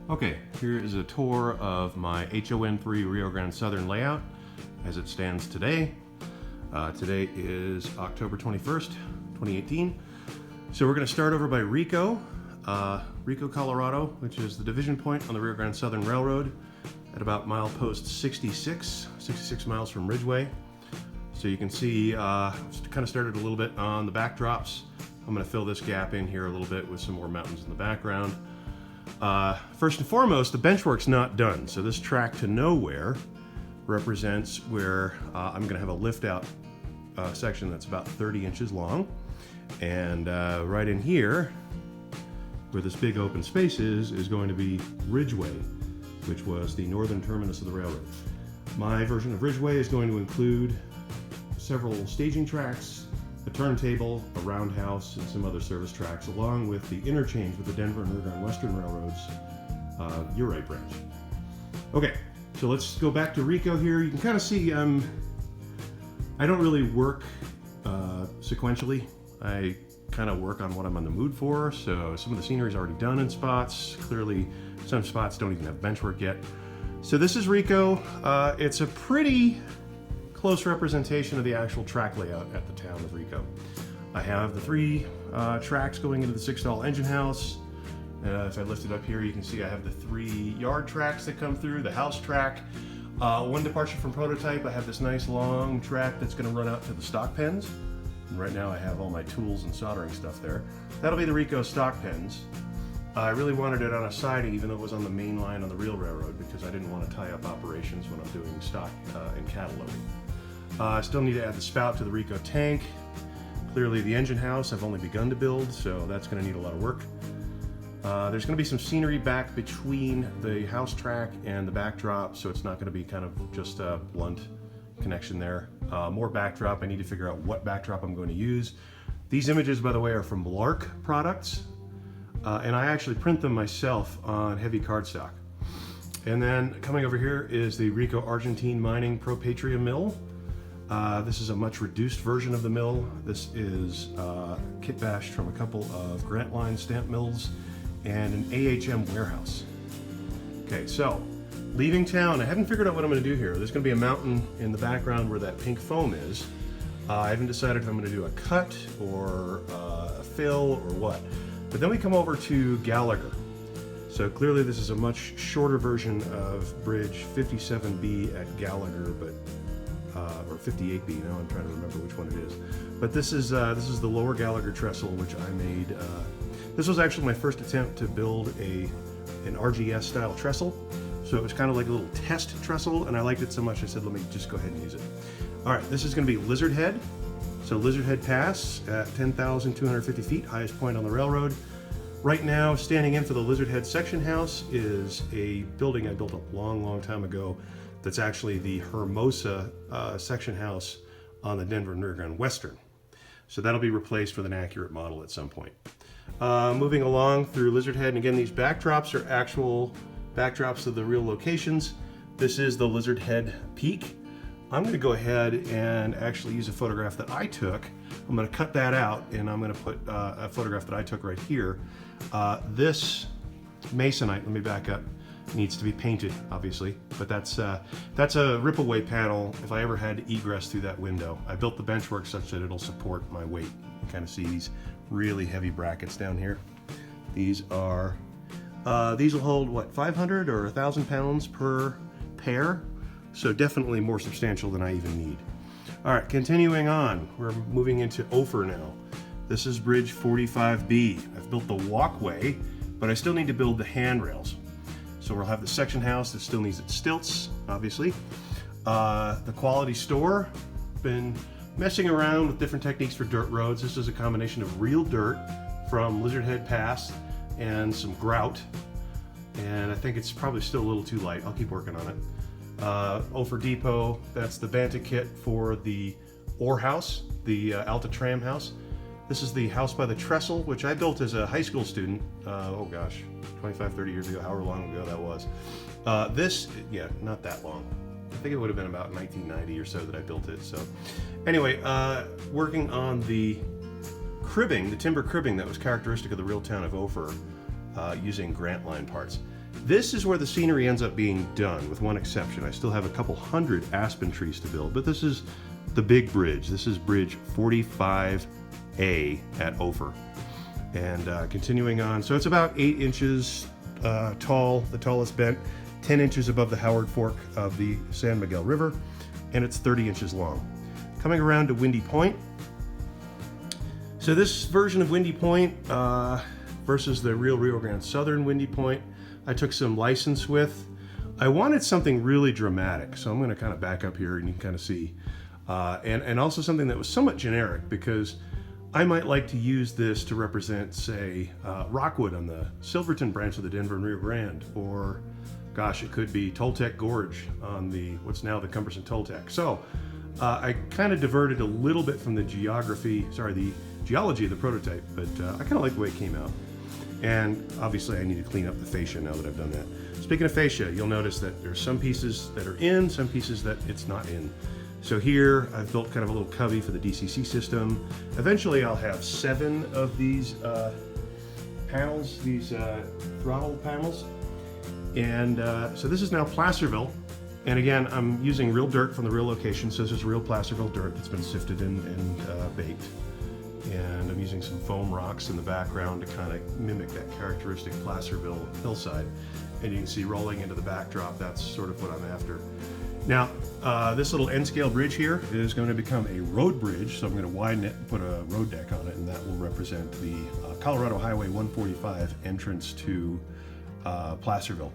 Okay, here is a tour of my HOn3 Rio Grande Southern layout as it stands today. Today is October 21st, 2018. So we're going to start over by Rico, Colorado, which is the division point on the Rio Grande Southern Railroad at about milepost 66 miles from Ridgeway. So you can see, kind of started a little bit on the backdrops. I'm going to fill this gap in here a little bit with some more mountains in the background. First and foremost, the benchwork's not done. So this track to nowhere represents where I'm going to have a lift out section that's about 30 inches long. And right in here, where this big open space is going to be Ridgeway, which was the northern terminus of the railroad. My version of Ridgeway is going to include several staging tracks, a turntable, a roundhouse, and some other service tracks, along with the interchange with the Denver and Rio Grande Western Railroad's Uray branch. Okay, so let's go back to Rico here. You can kind of see I don't really work sequentially. I kind of work on what I'm on the mood for, so some of the scenery is already done in spots. Clearly, some spots don't even have bench work yet. So this is Rico. It's a pretty close representation of the actual track layout at the town of Rico. I have the three tracks going into the 6-stall engine house. If I lift it up here, you can see I have the 3 yard tracks that come through, the house track. One departure from prototype, I have this nice long track that's going to run out to the stock pens. And right now I have all my tools and soldering stuff there. That'll be the Rico stock pens. I really wanted it on a siding, even though it was on the main line on the real railroad, because I didn't want to tie up operations when I'm doing stock and cattle loading. I still need to add the spout to the Rico tank. Clearly the engine house I've only begun to build, so that's going to need a lot of work. There's going to be some scenery back between the house track and the backdrop, so it's not going to be kind of just a blunt connection there. More backdrop. I need to figure out what backdrop I'm going to use. These images, by the way, are from Lark products, and I actually print them myself on heavy cardstock. And then coming over here is the Rico Argentine Mining Pro Patria mill. This is a much reduced version of the mill. This is kit bashed from a couple of Grant Line stamp mills and an AHM warehouse. Okay, so leaving town, I haven't figured out what I'm going to do here. There's going to be a mountain in the background where that pink foam is. I haven't decided if I'm going to do a cut or a fill or what. But then we come over to Gallagher. So clearly this is a much shorter version of Bridge 57B at Gallagher, but or 58B, now I'm trying to remember which one it is. But this is the lower Gallagher trestle, which I made. This was actually my first attempt to build an RGS style trestle. So it was kind of like a little test trestle, and I liked it so much I said, let me just go ahead and use it. All right, this is going to be Lizard Head. So Lizard Head Pass at 10,250 feet, highest point on the railroad. Right now, standing in for the Lizard Head section house is a building I built a long time ago. That's actually the Hermosa section house on the Denver and Rio Grande Western. So that'll be replaced with an accurate model at some point. Moving along through Lizard Head, and again, these backdrops are actual backdrops of the real locations. This is the Lizard Head Peak. I'm going to go ahead and actually use a photograph that I took. I'm going to cut that out, and I'm going to put a photograph that I took right here. This masonite, let me back up, needs to be painted, obviously, but that's a rip-away panel if I ever had to egress through that window. I built the benchwork such that it'll support my weight. You kind of see these really heavy brackets down here. These will hold, what, 500 or 1,000 pounds per pair? So definitely more substantial than I even need. All right, continuing on, we're moving into Ophir now. This is Bridge 45B. I've built the walkway, but I still need to build the handrails. So we'll have the section house that still needs its stilts, obviously. The quality store, been messing around with different techniques for dirt roads. This is a combination of real dirt from Lizard Head Pass and some grout. And I think it's probably still a little too light. I'll keep working on it. Ophir Depot, that's the Banta kit for the ore house, the Alta Tram house. This is the house by the trestle, which I built as a high school student, oh gosh, 25, 30 years ago, however long ago that was. Yeah, not that long. I think it would have been about 1990 or so that I built it. So anyway, working on the cribbing, the timber cribbing that was characteristic of the real town of Ophir, using Grant Line parts. This is where the scenery ends up being done, with one exception. I still have a couple hundred aspen trees to build, but this is the big bridge. This is bridge 45A at Ophir. And continuing on, so it's about 8 inches tall, the tallest bent, 10 inches above the Howard Fork of the San Miguel River, and it's 30 inches long. Coming around to Windy Point. So this version of Windy Point versus the real Rio Grande Southern Windy Point, I took some license with. I wanted something really dramatic, so I'm going to kind of back up here and you can kind of see. And also something that was somewhat generic, because I might like to use this to represent, say, Rockwood on the Silverton branch of the Denver and Rio Grande, or gosh, it could be Toltec Gorge on the what's now the Cumberson Toltec. So I kind of diverted a little bit from the geology of the prototype, but I kind of like the way it came out. And obviously I need to clean up the fascia now that I've done that. Speaking of fascia, you'll notice that there's some pieces that are in, some pieces that it's not in. So here I've built kind of a little cubby for the DCC system. Eventually I'll have 7 of these panels, these throttle panels. And so this is now Placerville. And again, I'm using real dirt from the real location. So this is real Placerville dirt that's been sifted and baked. And I'm using some foam rocks in the background to kind of mimic that characteristic Placerville hillside. And you can see rolling into the backdrop, that's sort of what I'm after. Now, this little N-scale bridge here is going to become a road bridge, so I'm going to widen it and put a road deck on it, and that will represent the Colorado Highway 145 entrance to Placerville.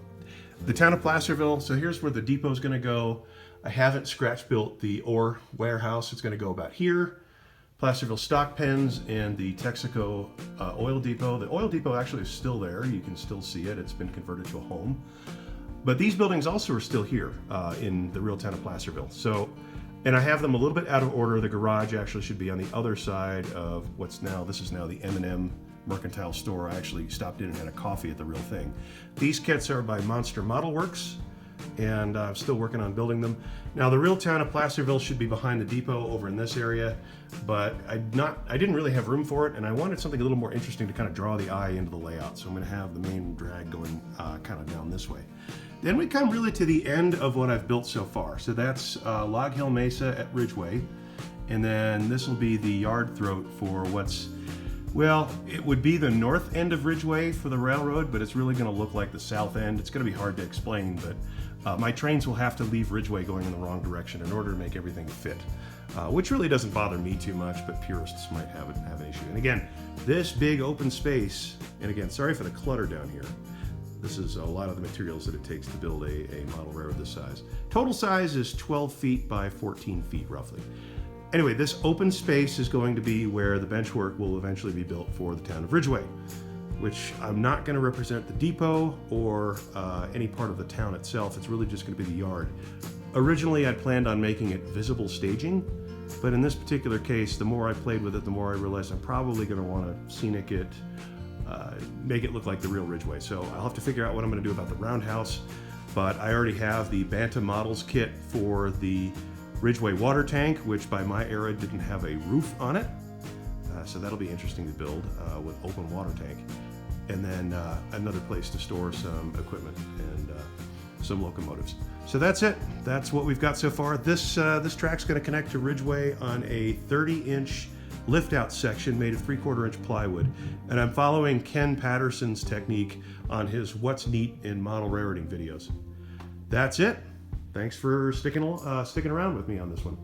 The town of Placerville, so here's where the depot is going to go. I haven't scratch built the ore warehouse. It's going to go about here. Placerville stock pens and the Texaco oil depot. The oil depot actually is still there. You can still see it. It's been converted to a home. But these buildings also are still here in the real town of Placerville. So, and I have them a little bit out of order. The garage actually should be on the other side of this is now the M&M Mercantile Store. I actually stopped in and had a coffee at the real thing. These kits are by Monster Model Works, and I'm still working on building them. Now the real town of Placerville should be behind the depot over in this area, but I didn't really have room for it, and I wanted something a little more interesting to kind of draw the eye into the layout. So I'm going to have the main drag going kind of down this way. Then we come really to the end of what I've built so far. So that's Log Hill Mesa at Ridgeway, and then this will be the yard throat for it would be the north end of Ridgeway for the railroad, but it's really going to look like the south end. It's going to be hard to explain, but my trains will have to leave Ridgeway going in the wrong direction in order to make everything fit, which really doesn't bother me too much, but purists might have an issue. And again, this big open space, and again, sorry for the clutter down here. This is a lot of the materials that it takes to build a model railroad this size. Total size is 12 feet by 14 feet roughly. Anyway, this open space is going to be where the benchwork will eventually be built for the town of Ridgeway, which I'm not going to represent the depot or any part of the town itself. It's really just going to be the yard. Originally, I'd planned on making it visible staging, but in this particular case, the more I played with it, the more I realized I'm probably going to want to scenic it, make it look like the real Ridgeway. So I'll have to figure out what I'm going to do about the roundhouse, but I already have the Bantam Models kit for the Ridgeway water tank, which by my era didn't have a roof on it. So that'll be interesting to build with open water tank. And then another place to store some equipment and some locomotives. So that's it. That's what we've got so far. This track's going to connect to Ridgeway on a 30-inch lift-out section made of 3/4 inch plywood. And I'm following Ken Patterson's technique on his What's Neat in Model Railroading videos. That's it. Thanks for sticking around with me on this one.